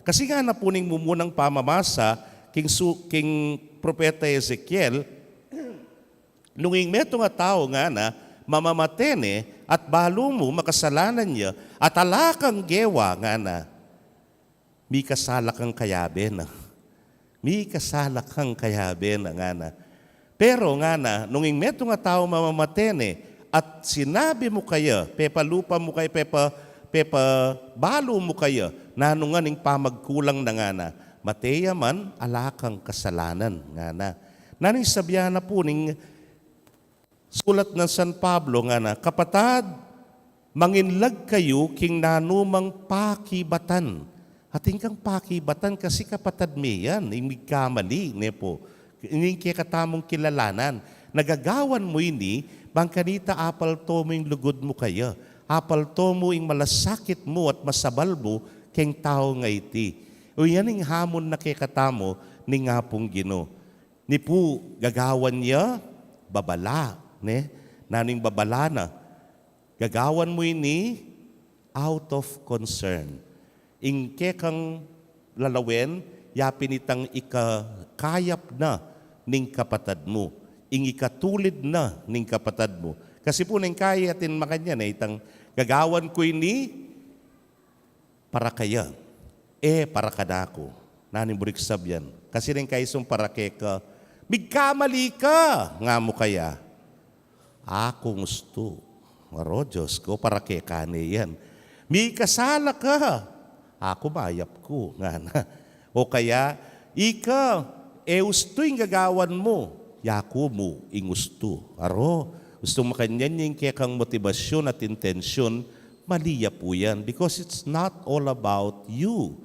Kasi nga napuning mumunang pamamasa king propeta Ezekiel, nunging meto nga tao nga na mamamatene at balo mo makasalanan niya at alakang gewa nga na mi kasalak ang kayaben. Mi kasalak ang kayaben nga na. Pero nga na, nunging meto nga tao mamamatene at sinabi mo kaya, pepa lupa mo kaya, pepa balo mo kaya, nanunganing pamagkulang na nga na, mateya man alakang kasalanan nga na. Naning sabihan na po ning sulat ng San Pablo nga na, kapatad, manginlag kayo king nanumang pakibatan. Ating kang pakibatan kasi kapatad mi yan, imig kamali, nepo. Ining katamong kilalanan. Nagagawan mo ini, bangkanita apal to mo yung lugod mo kaya. Apal to mo yung malasakit mo at masabal mo keng tao nga iti. O yan yung hamon na kikatamo ni nga pong Gino. Ni po gagawan niya, babala. Ne? Naning babala na. Gagawan mo ini out of concern. Ing kekang lalawin, yapin itang ikakayap na ning kapatad mo. Ing ikatulid na ning kapatad mo. Kasi po nang kaya atin makanya na itang gagawan ko ini para kaya. Para kadako. Naning burik sabyan. Kasi rin kaisong para keka, bigkamali ka nga mo kaya. Ako gusto. Maro, Diyos ko, para keka yan. Mi kasala ka. Ako mayap ko. Nga na. O kaya, ika, gusto yung gagawan mo. Yako mo, ingusto. Aro, gusto makanyan yung kekang motivasyon at intensyon, maliya po yan. Because it's not all about you.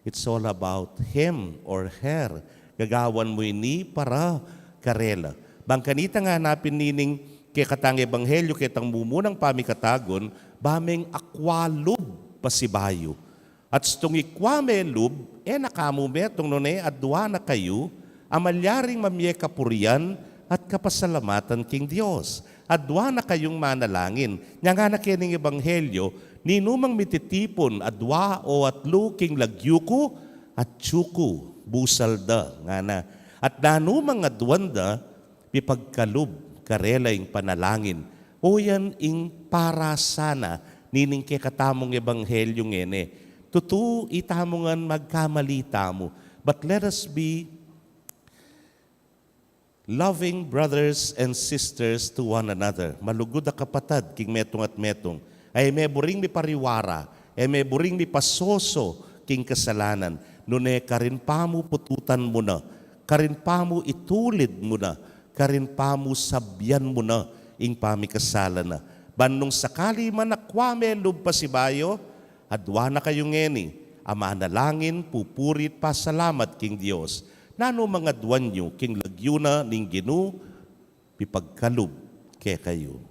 It's all about him or her. Gagawan mo ini para karela. Bangkanita nga hanapin nining kekatang ebanghelyo, ketang mumunang pamikatagon, bameng akwalub pasibayo. At stong ikwame lub, nakamumetong nune adwa na kayo, amalyaring mamye kapurian at kapasalamatan king Diyos. Adwa na kayong manalangin. Nga nga na kining ebanghelyo, ninumang mititipon adwa o atlu king lagyuko at tsuko, busalda nga na. At nanumang adwanda, pipagkalub, karela ing panalangin. O yan ing para sana, nining kekatamong ebanghelyo ngene. Tutu itamongan magkamalita mo. But let us be loving brothers and sisters to one another. Malugod a kapatad, king metong at metong. Ay may buring mi pariwara, ay may buring mi pasoso, king kasalanan. Nune karin pa mo pututan mo na, karin pa mo itulid mo na, karin pa mo sabyan mo na, ing pamikasalan na. Banong sakali man nakwame lub pasibayo, adwa na kayong ngeni, ama nalangin, pupurit pa salamat king Diyos. Nano mga adwan nyo, king lagyuna ning Ginu, pipagkalub ke kayo.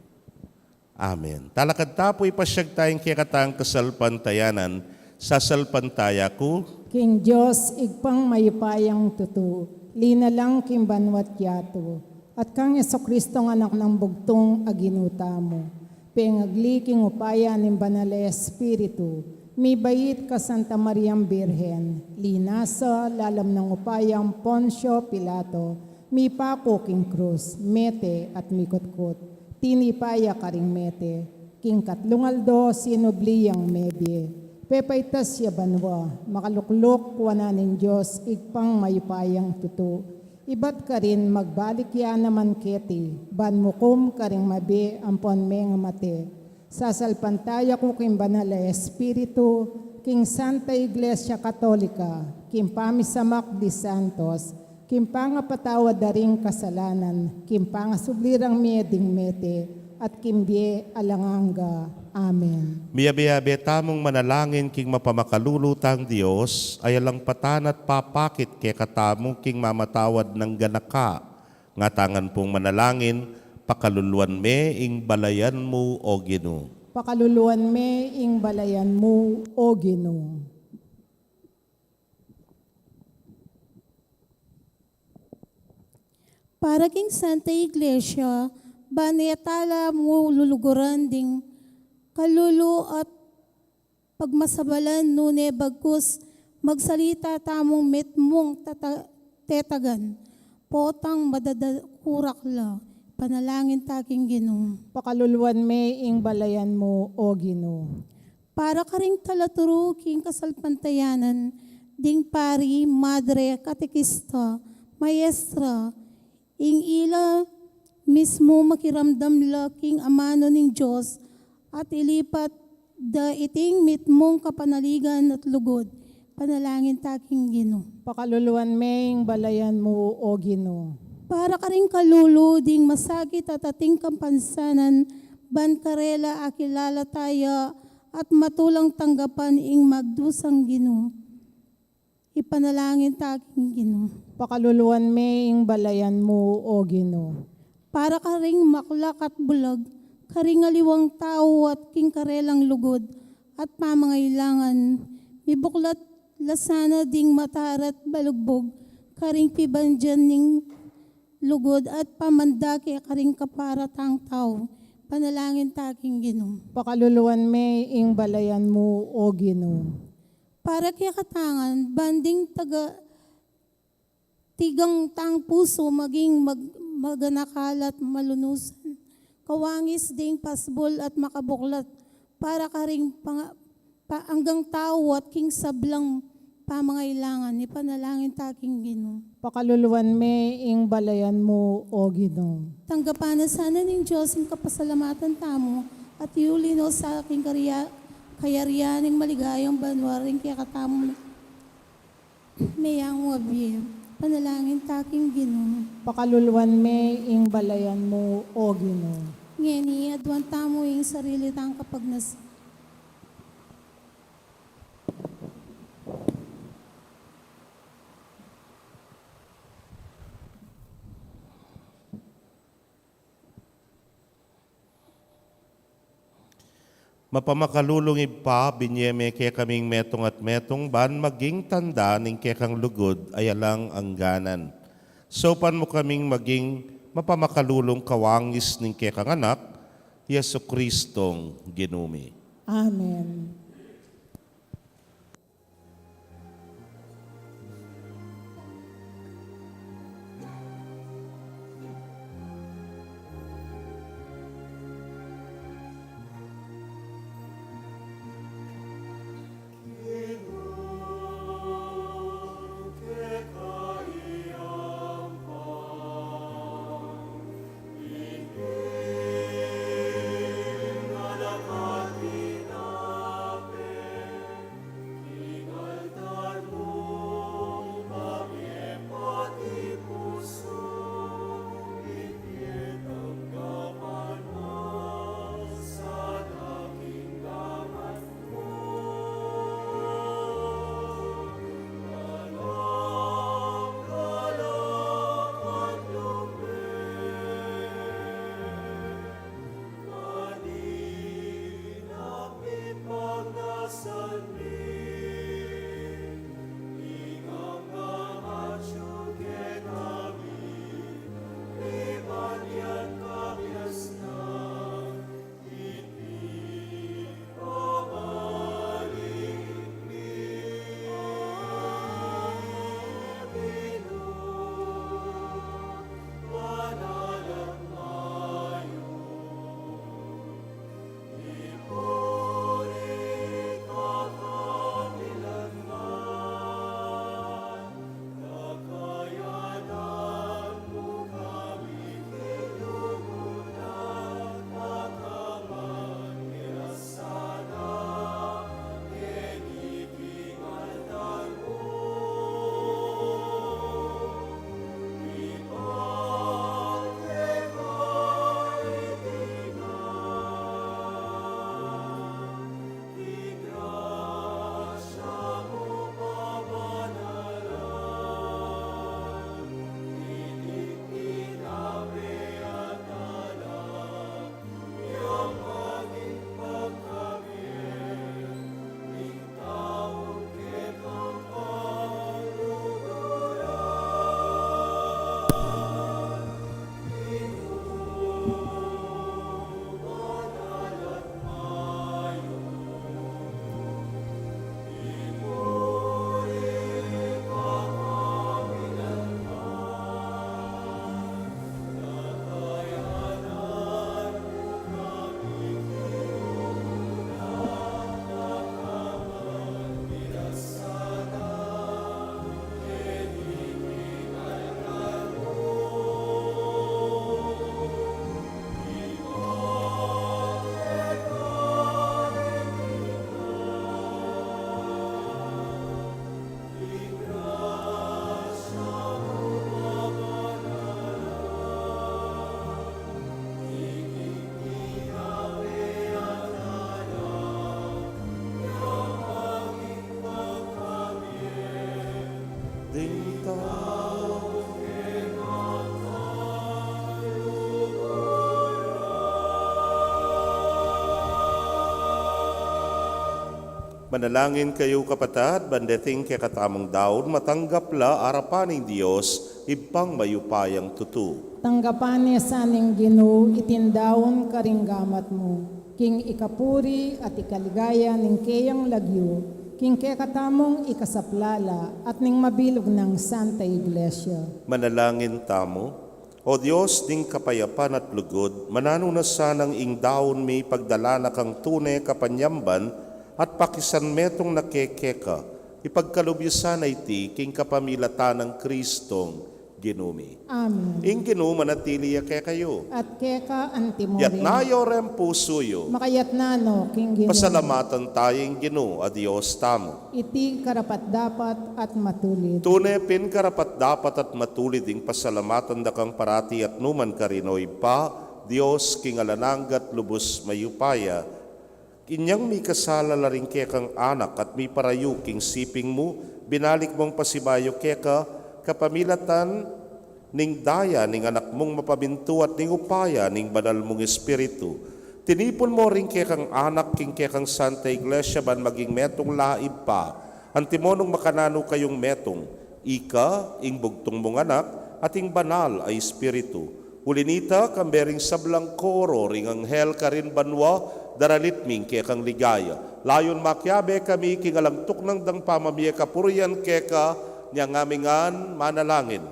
Amen. Talakad tapoy pasyag tayong kekatang kasalpantayanan, sasalpantaya ko. King Diyos, igpang mayupayang tutu, lina lang king banwat yato, at kang Yesukristo ng anak ng bugtong aginuta mo. Pengagli king upaya ng banal Espiritu, mi bayit ka Santa Mariang Birhen, linasa lalam ng upayang Poncio Pilato, mi pako king krus, mete at mikutkot, tinipaya karing mete, king katlungaldo sinubliyang mebye, pepaitas ya banwa, makaluklok wana ng Diyos, igpang mayupayang tutu. Ibat ka rin magbalik ya naman keti, ban mukum karing mabi ampon me nga mate. Sasalpantaya ko king banal Espiritu, king Santa Iglesia Katolika, king pamisamak di Santos, king pangapatawad daring kasalanan, king pangasublirang meding mete, at king bie alanganga. Amen. Miyabi-yabi tamong manalangin king mapamakalulutang Diyos, ay alang patan at papakit kay katamong king mamatawad ng ganaka. Nga tangan pong manalangin, pakaluluan me ing balayan mo o Gino. Pakaluluan me ing balayan mo o Gino. Para king Santa Iglesia, banetala mo luluguran ding kalulu at pagmasabalan nune bagkus Magsalita tamong metmong tetagan, potang madadakurakla, panalangin taking Ginoo. Pakaluluan me ing balayan mo, O Ginoo. Para ka ring talaturo king kasalpantayanan, ding pari, madre, katekista, maestra, ing ila mismo makiramdam la king amano ning Diyos at ilipat da iting mitmong kapanaligan at lugod, panalangin taking Ginoo. Pakaluluan me ing balayan mo, O Ginoo. Para ka ring kalulu, ding masakit at ating kampansanan, ban karela akilala tayo at matulang tanggapan ing magdusang Ginoo. Ipanalangin taking Ginoo. Pakaluluan me ing balayan mo, O Ginoo. Para ka ring maklak at bulag, karingaliwang tao at king karelang lugod at pamangailangan, ibuklat lasana ding matarat balugbog, karing pibandyan ning lugod at pamandaki karing kaparatang tao, panalangin taking Ginoo. Pakaluluan me ing balayan mo, O Ginoo. Para kaya katangan, banding tigang tang puso maging maganakal at malunusan. Kawangis ding pasbol at makabuklat para karing hanggang tao at king sablang pamangailangan. Ipanalangin taking Ginoo. Pakaluluan me ing balayan mo, O Ginoo. Tanggapan na sana ng Diyos ang kapasalamatan tamo at iulino sa aking kayarianing maligayang banwaring kaya katamo mayang wabi. Panalangin taking Ginoo. Pakaluluan me ing balayan mo, O Ginoo. Ngeni, adwan tamo yung sarili tang kapag Mapamakalulungib pa, binyeme kaya kaming metong at metong ban, maging tanda ning kekang lugod, ayalang angganan. Sopan mo kaming maging mapamakalulong kawangis ning kekang anak, Yesu Kristong ginumi. Amen. ding tao. Manalangin kayo kapatid, bandeting kay katamang daon, matanggapla arapaning Diyos, ibang mayupayang tutu. Tanggapan niya sa ning Ginoo, itindawon karinggamat mo. King ikapuri at ikaligaya ning kayang lagyo, king kaya katamong ikasaplala at ning mabilog ng Santa Iglesia. Manalangin tamo, o Diyos ding kapayapan at lugod, manano na sanang ing daon may pagdala na kang tunay kapanyamban, at pakisan metong nakekeka, ipagkalubyasan ay ti, king kapamilatan ng Kristong Ginumi. Amen. Ing Ginoo manatili kay kayo. At keka antimorin. Yat nayo rem pusuyo. Makayat na no, King Ginoo. Pasalamatan tayong Ginoo, a Diyos tamo. Iti karapat dapat at matulid. Tunay pin karapat dapat at matulid ing pasalamatan da kang parati at numan karinoy pa, Diyos king alananggat lubos mayupaya. Inyang may kasala la rin kekang anak at may parayu king siping mo, binalik mong pasibayo keka, kapamilatan ning daya ning anak mong mapabintu at ning upaya ning banal mong espiritu. Tinipon mo rin kekang anak king kekang Santa Iglesia ban maging metong laib pa, antimonong makanano kayong metong, ika, ing bugtong mong anak, at ing banal ay espiritu. Ulinita, kambering sablang koro, ring anghel karin banwa, daralit ming kekang ligaya. Layon makyabe kami, kingalangtok ng dang pamamiya kapurian keka, niya ngamingan manalangin.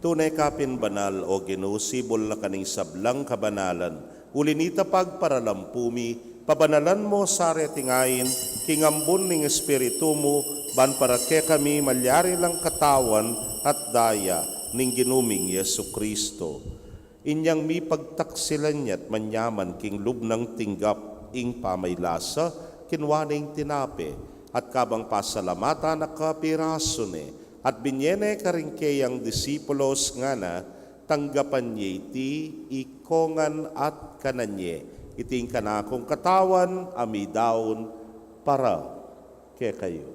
Tunay kapin banal o Ginoo, sibol na kaning sablang kabanalan. Ulinita pagparalampumi, pabanalan mo sari tingayin, kingambon ning espiritu mo, ban para ke kami malyari lang katawan at daya ning ginuming Yesu Kristo. Inyang mi pagtaksilan niya't manyaman king lubnang tinggap ing pamaylasa, kinwaning tinape, at kabang pasalamata na kapiraso ne, at binyene karingkeyang disipulos nga na, tanggapan niya iti, ikongan at kananye, iting kanakong katawan, amidaon, para ke kayo.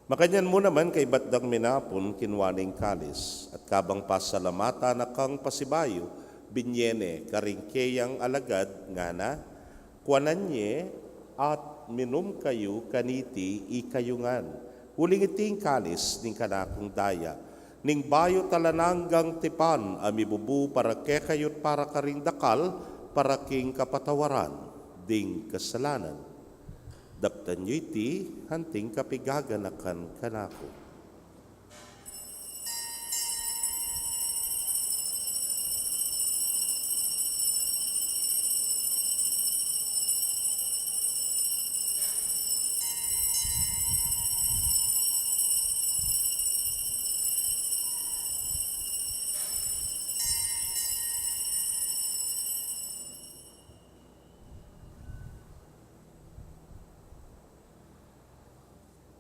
Makanyan mo naman kay batdang minapon kinwaning kalis at kabang pasalamata na kang pasibayo binyene karingkeyang alagad nga na kuananye at minum kayo kaniti ikayungan. Huling iting kalis ning kanakong daya. Ning bayo talananggang tipan amibubu para kekayot para karing dakal para king kapatawaran ding kasalanan. Daptan nyo iti hanting kapigaganakan kanako.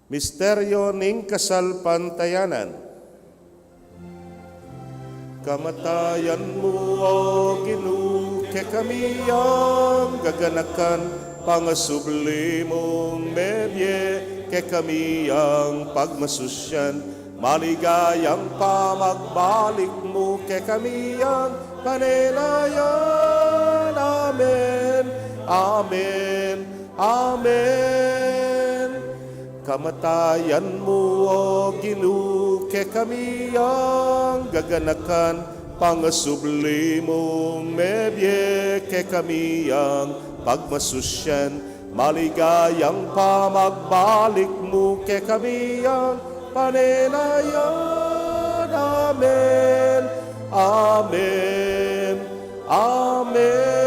Misteryo ning kasalpantayanan. Kamatayan mo, O Ginoo, ke kami ang gaganakan, pangasublimong medye, ke kami ang pagmasusyan, maligayang pamagbalik mo, ke kami ang panelayan. Amen, Amen, Amen. Kamatayan mo, O Ginoo, ke kami ang gaganakan, pangasublimong medye, ke kami ang pagmasusyan, maligayang pamagbalik mo, ke kami ang panelayan. Amen, Amen, Amen.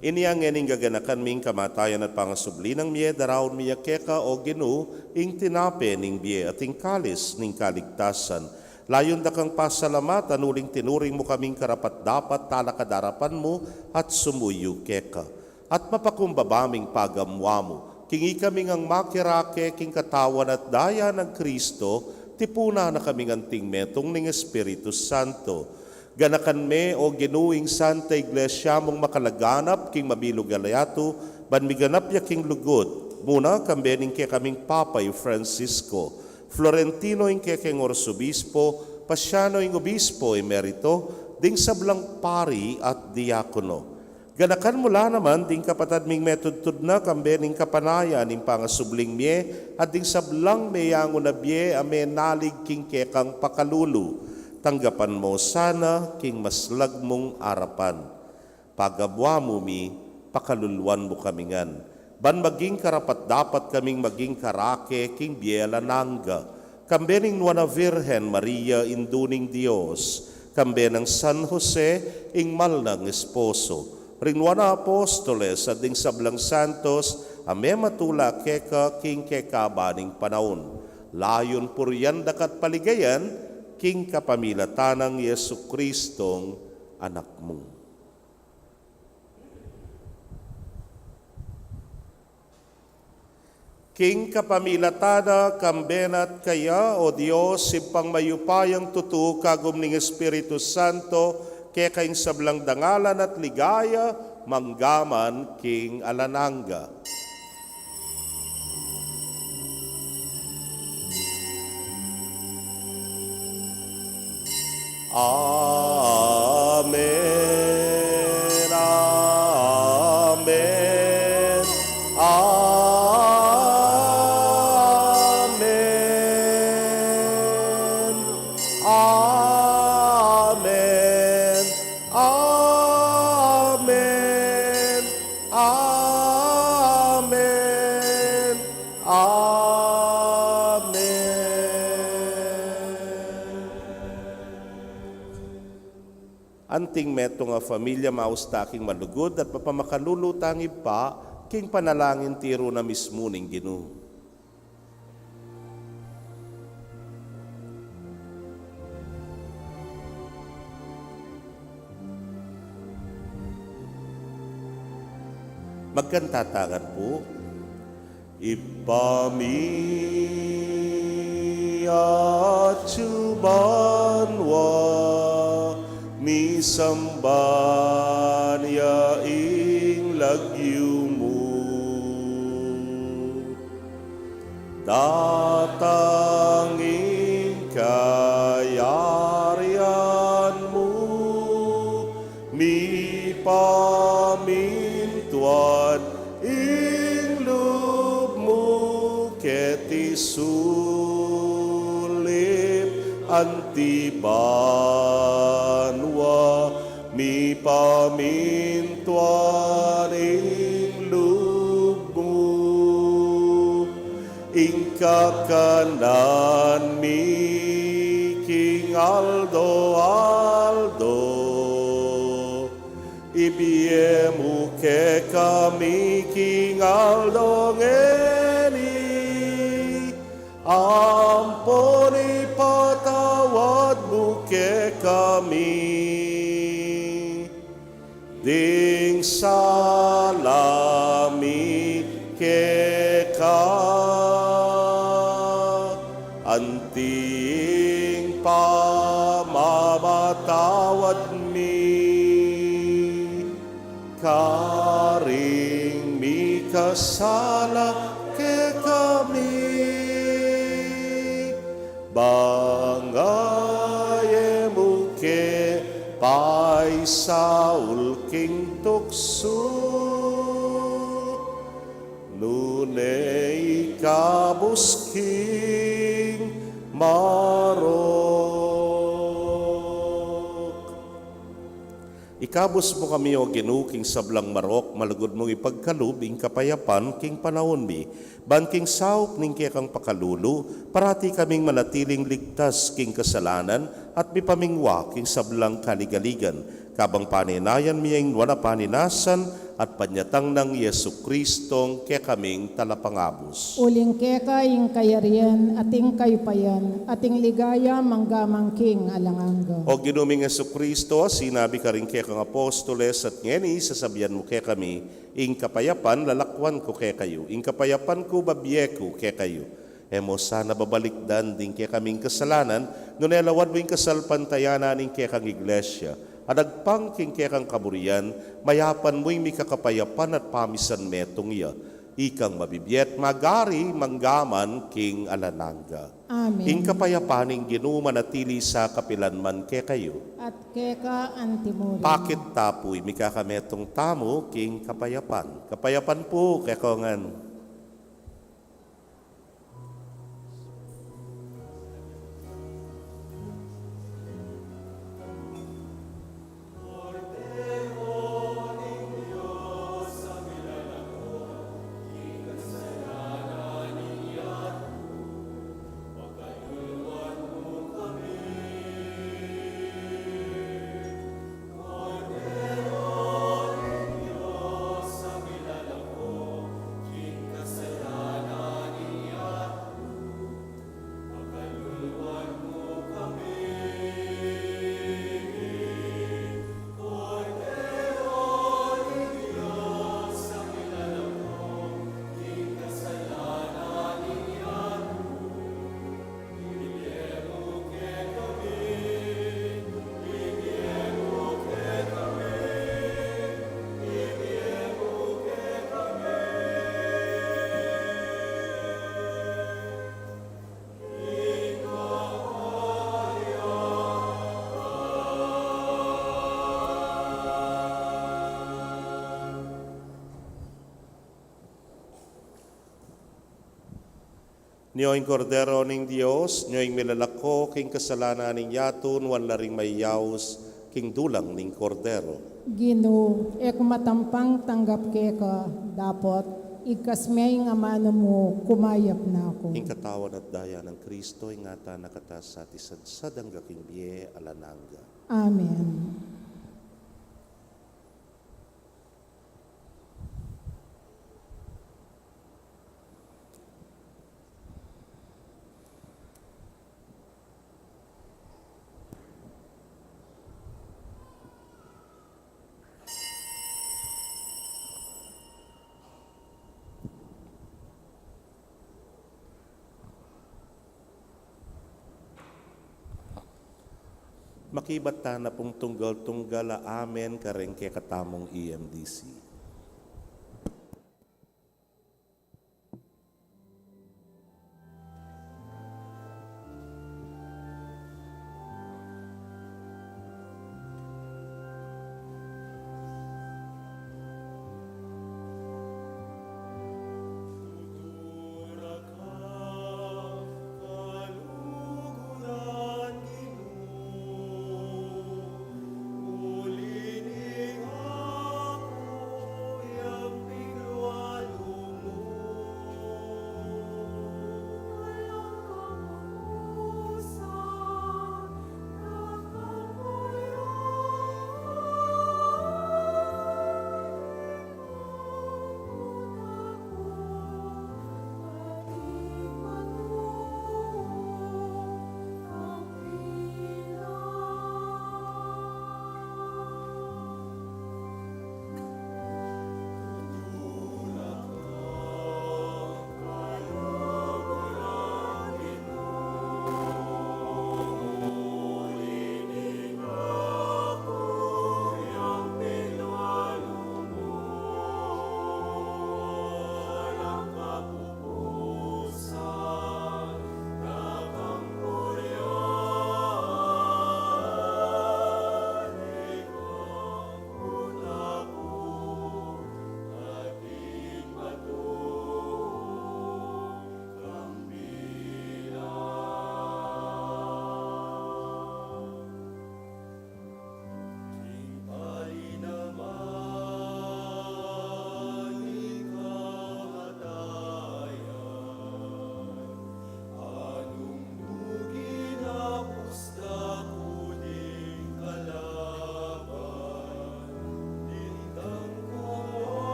Iniyang ening gaganakan ming kamatayan at pangasubli ng miye, darawon miya keka o Ginoo, ing tinape ning biye at ing kalis ning kaligtasan. Layon da kang pasalamatan, uling tinuring mo kaming karapat dapat talakadarapan mo at sumuyo keka. At mapakumbabaming pagamwa mo, kingi kaming ang makirake king katawan at daya ng Kristo, tipuna na kaming anting metong ning Espiritu Santo. Ganakan me, O Ginuing Santa Iglesia mong makalaganap king mabilog alayato, banmiganap ya king lugod, muna kambening ke kaming Papay Francisco, Florentino ing ke king Orsobispo, Pasiano ing Obispo emerito, ding sablang pari at diakono. Ganakan mula naman ding kapatad ming metudtud na kambening kapanaya ning pangasubling mie, at ding sablang meyango na bie ame nalig king kekang pakalulu. Tanggapan mo sana king maslag mong arapan. Pagabwa mo mi, pakaluluan mo kamingan. Ban maging karapat dapat kaming maging karake king biela nangga. Kambening Nuana Virgen Maria induning Dios. Kambenang San Jose ing malnang esposo. Rinwana Apostoles at ding sablang santos, ame matula keka king kekabaning panahon. Layon puryan dakat paligayan, king kapamilatanang Yesu Kristong anak mo. King kapamilatana kambenat kaya, O Diyos, simpang mayupayang tutu kagum ning Espiritu Santo, kaya kaing sablang dangalan at ligaya, manggaman king alananga. Amen, Amen, Amen, Amen, Amen, Amen, anting meto nga familia maustaking malugod at papamakalulutang pa king panalangin tiro na mismo ning Ginoo. Magkantatangan po. Ipamiat banwa misamban yaing lagyu mo, datangin kayarian mo, mipa pamintuan ing loob mo ket isulip antibanwa mi pamintuan ing loob mo ing kakanan mi King Aldo ibiemu ke kami King Aldo ngeni amponi patawad mo ke kami ding salami ke ka anting pamamatawad mi karing mi kasala ke kami bangaye mo ke paisaul king tukso nunay kabusking marok. Ikabus mo kami o Ginoo king sablang marok, malagod mong ipagkalub ing kapayapan king panahon mi, ban king saup ning kang pakalulu, parati kaming manatiling ligtas king kasalanan at mipamingwa king sablang kaligaligan, kabang paninayan miyang wala paninasan at panyatang ng Yesu Kristong kaya kaming talapangabos. Uling keka ing kayarian, ating kayupayan, ating ligaya manggamang king alanganga. O ginuming Yesu Kristo, sinabi ka rin kaya kang apostoles at ngeni, sasabihan mo kaya kami, ing kapayapan lalakwan ko kaya kayo, ing kapayapan ko babye ko kaya kayo. Emo sana babalikdan din kaya kaming kasalanan, nunelawad mo ing kasalpantayanan ing kaya kang iglesia. Adagpang king kaya kang kaburian, mayapan mo'y mikakapayapan at pamisan metong iya. Ikang mabibiyet magari manggaman king alananga. Amen. Ing kapayapaning Ginoo manatili sa kapilanman kaya kayo. At keka antimuri. Pakit tapoy mikakametong tamo king kapayapan. Kapayapan po kaya kongan. Niyo'ing kordero ning Dios, niyo'ing milalako, king kasalanan ning yatun, wala ring mayaws, king dulang ning kordero. Ginoo, matampang tanggap keka, dapat ikasmay nga mano mo, kumayap na ako. Ing katawan at daya ng Kristo, ingata nakatas sa tisadsad ang gaking biye alananga. Amen. Makibata na pong tunggal-tunggala amen kareng kay katamong EMDC.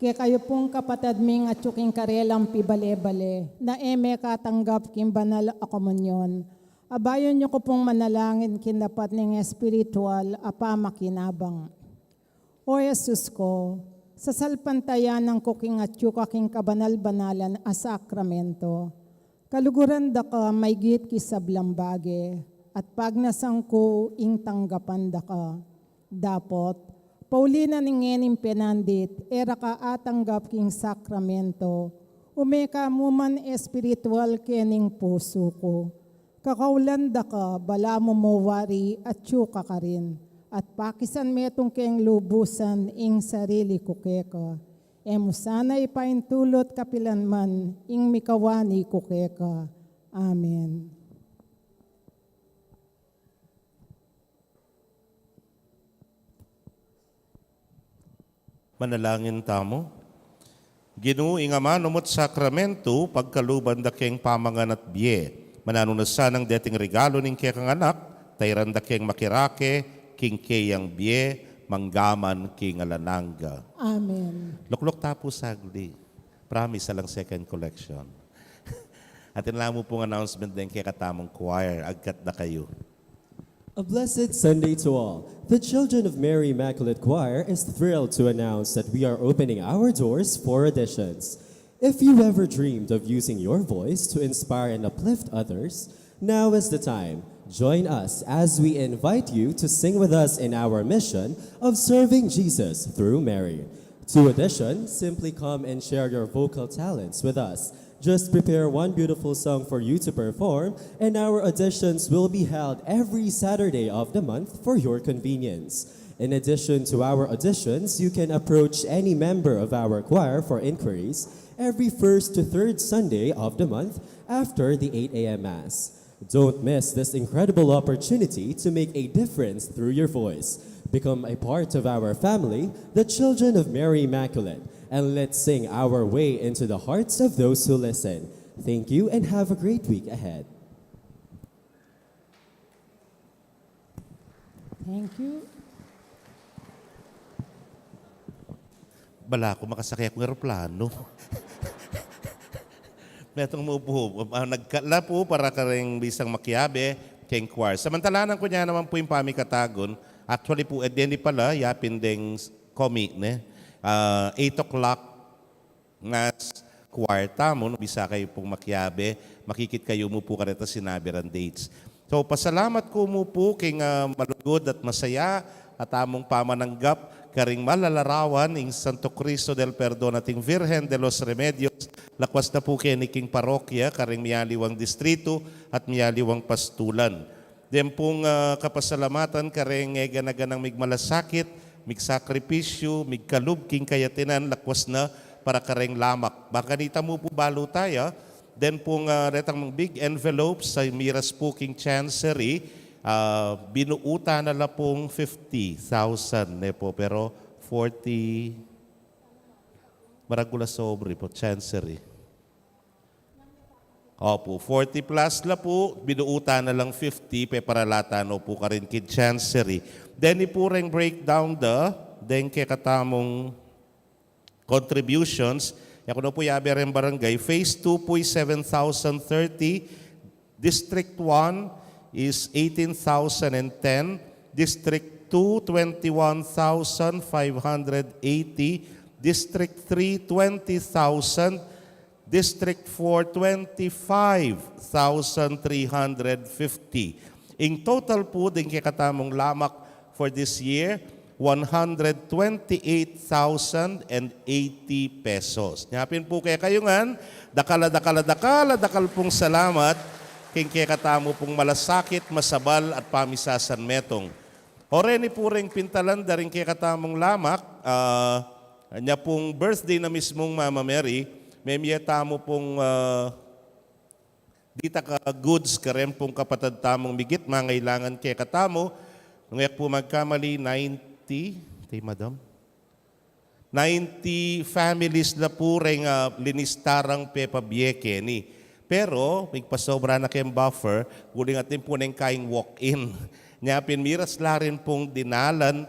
Kaya kayo pong kapatid ming at yuking karelang pibale-bale, na eme katanggap kin banal a komunyon. Abayon niyo ko pong manalangin kinapat ng espiritual apa makinabang. O Jesus ko, sa salpantayan ng kuking at yukaking kabanal-banalan a sakramento, kaluguran da ka may git kisablang bage, at pag nasangko ing tanggapan da ka. Dapot, Paulina ningening penandit, era ka atanggap king sakramento, umeka muman espiritual kening puso ko. Kakaulanda ka, bala mo mawari at yuka ka rin, at pakisan metong keng lubusan ing sarili ko keka. Emo sana ipaintulot kapilanman ing mikawani ko keka. Amen. Manalangin tamo. Ginoo ing Ama numot sakramento pagkaluban da keng pamangan at biye. Mananunasan ng dating regalo ning kekang anak, tayran da keng makirake, king keyang biye, manggaman king alananga. Amen. Luklok tapo sagli. Promise alang second collection. At inala mo pong announcement din kay katamong choir. Agkat na kayo. A blessed Sunday to all. The Children of Mary Immaculate Choir is thrilled to announce that we are opening our doors for auditions. If you ever dreamed of using your voice to inspire and uplift others, now is the time. Join us as we invite you to sing with us in our mission of serving Jesus through Mary. To audition, simply come and share your vocal talents with us. Just prepare one beautiful song for you to perform, and our auditions will be held every Saturday of the month for your convenience. In addition to our auditions, you can approach any member of our choir for inquiries every first to third Sunday of the month after the 8 a.m. Mass. Don't miss this incredible opportunity to make a difference through your voice. Become a part of our family, the Children of Mary Immaculate, and let's sing our way into the hearts of those who listen. Thank you and have a great week ahead. Thank you. Bala ko makasakay akong aeroplano. Metong mo po, nagkala po para ka rin bisang makiabe, keng choir. Samantalanan ko niya naman po yung pamikatagon. Actually po, hindi pala, yapin ding komi, ne? 8 o'clock na choir tamo, no? Bisa kayo pong makiabe, makikit kayo mo po kareta sinabiran dates. So, pasalamat ko mo po king malugod at masaya at among pamananggap karing malalarawan ing Santo Cristo del Perdón ating Virgen de los Remedios, lakwas na po kiniking parokya, karing miyaliwang distrito at miyaliwang pastulan. Dem pong kapasalamatan karing ganaganang migmalasakit, migsakripisyo, migkalub king kayatinan, lakwas na para karing lamak. Baka nita mo po balo tayo, then pong retang big envelopes sa miras po king chancery, binuuta na lang pong 50,000 po, pero 40 maragula sobre po, chancery. Opo, 40 plus la po, binuuta na lang 50, pe para latano po ka rin kid chancery. Then ipureng breakdown then kay katamong contributions, ako na po yabi rin barangay, Phase 2 po 7,030, District 1 is 18,010, District 2, 21,580, District 3, 20,000, District 4, 25,350. In total po, din kikatamong lamak for this year, 128,080 pesos. Nyapin po kaya kayo nga, dakal pong salamat, king katamo pong malasakit, masabal at pamisasan metong. Oreni po ring pintalan da rin katamong lamak, niya pong birthday na mismong Mama Mary, may tamo pong dita ka goods ka rin pong kapatid tamong migit, mangailangan kay katamo, ngayon po magkamali 90, madam? 90 families na po rin linistarang Pepa Bieke ni. Pero, may pasobra na kayong buffer, guling atin po na yung kaing walk-in. Nya pinmiras larin pong dinalan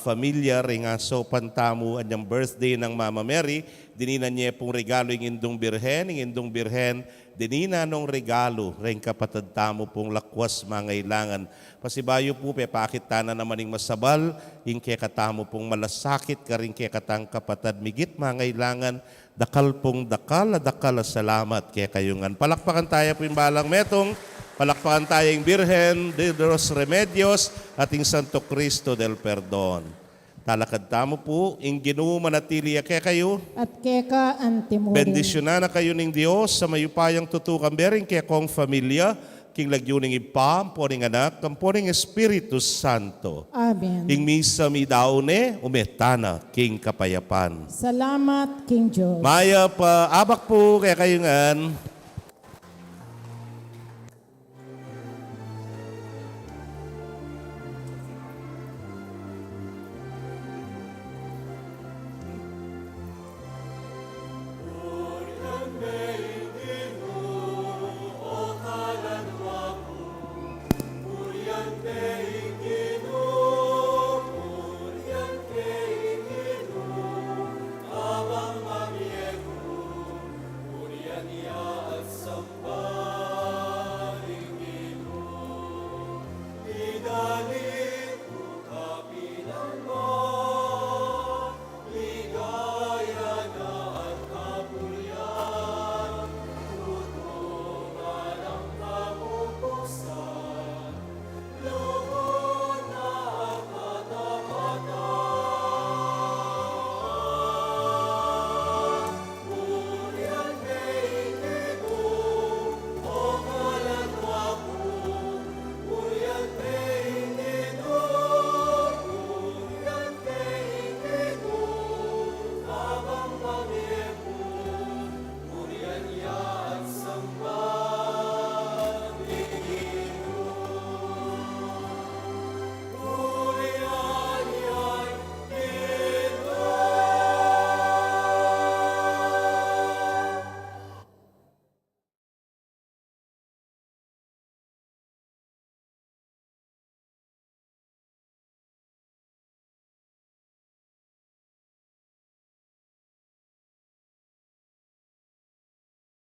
familiar nga so pantamu anyang birthday ng Mama Mary. Dinina niya pong regalo yung indong birhen, dinina nung regalo rin kapatid tamo pong lakwas mangailangan. Pasibayo po pepakit na naman yung masabal, yung kaya katamo pong malasakit ka rin kaya katang kapatid migit mangailangan, dakal pong dakal salamat kaya kayungan. Palakpakan tayo po yung balang metong, palakpakan tayo yung Birhen de los Remedios at yung Santo Cristo del Perdon. Talakad tamo po, yung Ginoo manatili kaya kayo. At keka antimurin. Bendisyonan na kayo ng Diyos sa mayupayang tutukan bering kaya kong familia, king lagyuning ipam, poring anak, kamporing Espiritu Santo. Amen. King misa mi daone, umetana, king kapayapan. Salamat, King Diyos. Maya pa, abak po kaya kayungan.